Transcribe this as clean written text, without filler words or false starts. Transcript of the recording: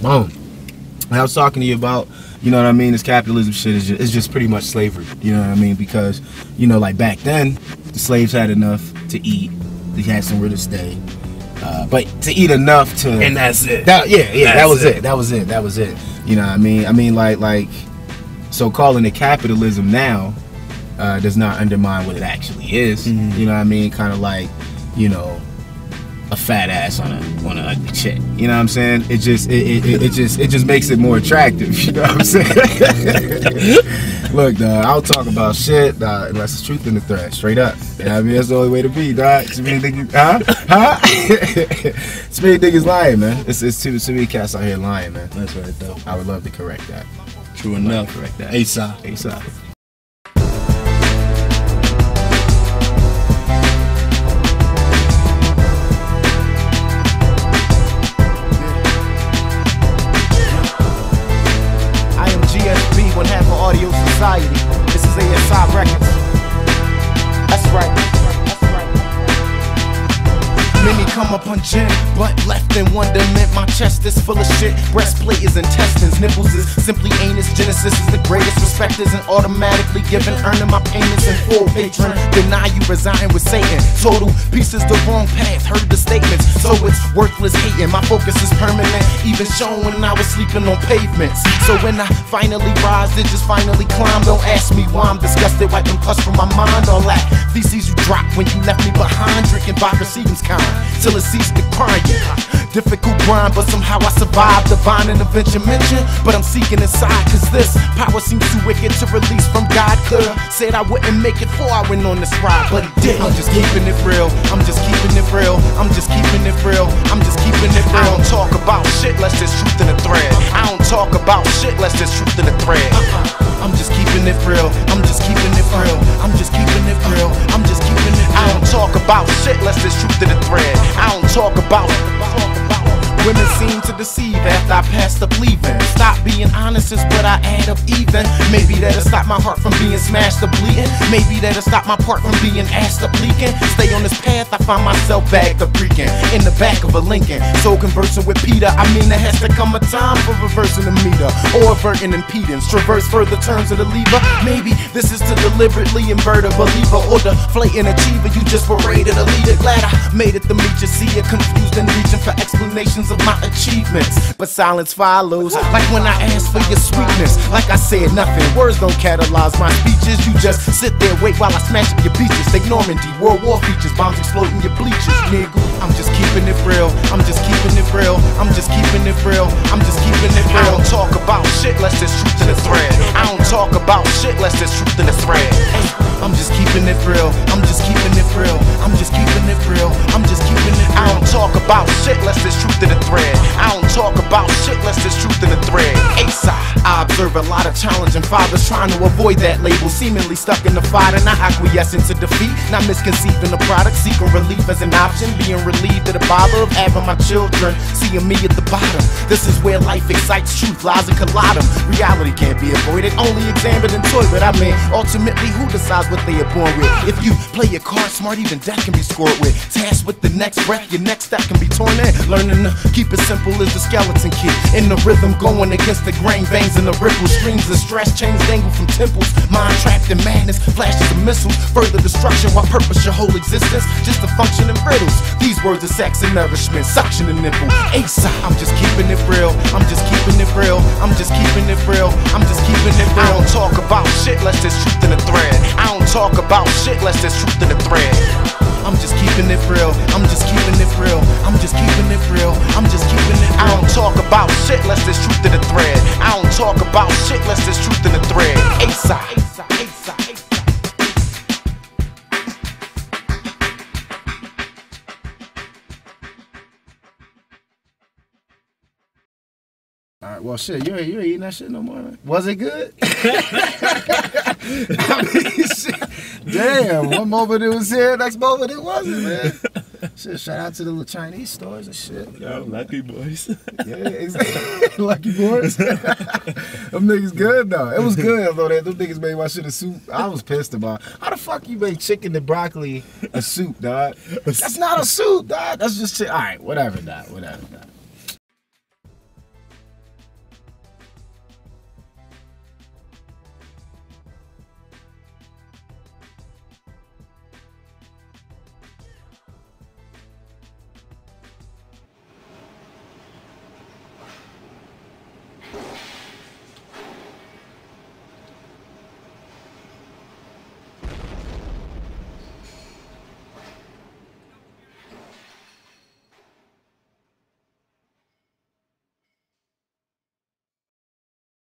Boom. I was talking to you about, you know what I mean, this capitalism shit is just pretty much slavery, you know what I mean, because, you know, like back then, the slaves had enough to eat, they had somewhere to stay, but to eat enough to... And that's it. That was it, you know what I mean, like, so calling it capitalism now does not undermine what it actually is, you know what I mean, kind of like, you know, a fat ass on an ugly chick. You know what I'm saying? It just makes it more attractive. You know what I'm saying? Look, dog, I'll talk about shit, dog, unless there's truth in the thread. Straight up. You know what I mean? That's the only way to be, dog. Too many niggas, too many niggas lying, man. It's too many cats out here lying, man. That's right, though. I would love to correct that. True enough. Correct that. ASAP. G.S.B. one half of Audio Society. This is ASI Records. That's right. Many come up on gin, but left in wonderment. My chest is full of shit. Breastplate is intestines. Nipples is simply anus. Genesis is the greatest. Respect isn't automatically given. Earning my payments in full. Patron deny you resign with Satan. Total pieces the wrong path. Heard the statements, so it's worthless hating. My focus is permanent, even shown when I was sleeping on pavements. So when I finally rise, it just finally climb. Don't ask me why I'm disgusted. Wiping pus from my mind. All that feces you dropped when you left me behind. Drinking vodka Seagram's kind till it ceased to crying. Difficult grind, but somehow I survived. Divine intervention mentioned, but I'm seeking inside, cause this power seems too wicked to release from God. Could've said I wouldn't make it before I went on this ride, but he did. I'm just keeping it real. I'm just keeping it real. I'm just keeping it real. I'm just keeping it real. I don't talk about shit unless there's truth in the thread. I don't talk about shit unless there's truth in the thread. I'm just keeping it real. I'm just keeping it real. I'm just keeping it real. I'm just keeping it real. I don't talk about shit unless there's truth in the thread. I don't talk about women seem to deceive after I passed up leaving. Stop being honest is what I add up even. Maybe that'll stop my heart from being smashed or bleeding. Maybe that'll stop my part from being asked up leaking. Stay on this path, I find myself bagged up creaking in the back of a Lincoln. So conversing with Peter, I mean there has to come a time for reversing the meter or averting impedance. Traverse further turns of the lever. Maybe this is to deliberately invert a believer or deflate an achiever. You just berated a leader. Glad I made it to meet you. See you confused and reaching for explanations of my achievements, but silence follows. Like when I ask for your sweetness, like I said nothing. Words don't catalyze my speeches. You just sit there, wait while I smash up your beaches. Take Normandy, World War features, bombs exploding your bleachers, nigga. I'm just keeping it real. I'm just keeping it real. I'm just keeping it real. I'm just keeping it real. I don't talk about shit unless there's truth in the thread. I don't talk about shit unless there's truth in the thread. I'm just keeping it real. I'm just keeping it real. I'm just keeping it real. I'm just keeping it real. I don't talk about shit unless there's truth in the thread. I don't talk about shit unless there's truth in the thread. ASI. I observe a lot of challenging fathers trying to avoid that label, seemingly stuck in the fight and not acquiescing to defeat, not misconceiving the product, seeking relief as an option, being relieved of the bother of having my children seeing me at the bottom. This is where life excites, truth lies and collide them. Reality can't be avoided, only examined and toyed with. I mean, ultimately, who decides what they are born with? If you play your card smart, even death can be scored with. Tasked with the next breath, your next step can be torn in. Learning to keep it simple is the skeleton key. In the rhythm, going against the grain, veins and the ripple streams of stress, chains dangle from temples. Mind trapped in madness, flashes of missiles, further destruction. While purpose your whole existence, just to function in riddles. These words are sex and nourishment, suction and nipple. ASI. I'm just keeping it real. I'm just keeping it real. I'm just keeping it real. I'm just keeping it real. I don't talk about shit unless there's truth in the thread. I don't talk about shit unless there's truth in the thread. I'm just keeping it real. I'm just keeping it real. I'm just keeping it real. I'm just keeping it real. I don't talk about shit unless there's truth in the thread. I don't talk about shit unless there's truth in the thread. ASI. Alright, well shit, you ain't eating that shit no more, man. Was it good? I mean, shit. Damn, one moment it was here, next moment it wasn't, man. Shit, shout out to the little Chinese stores and shit. Yo, lucky boys. Yeah, exactly. Lucky boys. Them niggas good though. It was good though. Them niggas made my shit a soup. I was pissed about it. How the fuck you make chicken and broccoli a soup, dog? That's not a soup, dog. That's just shit. Alright, whatever, dog. Whatever, dog.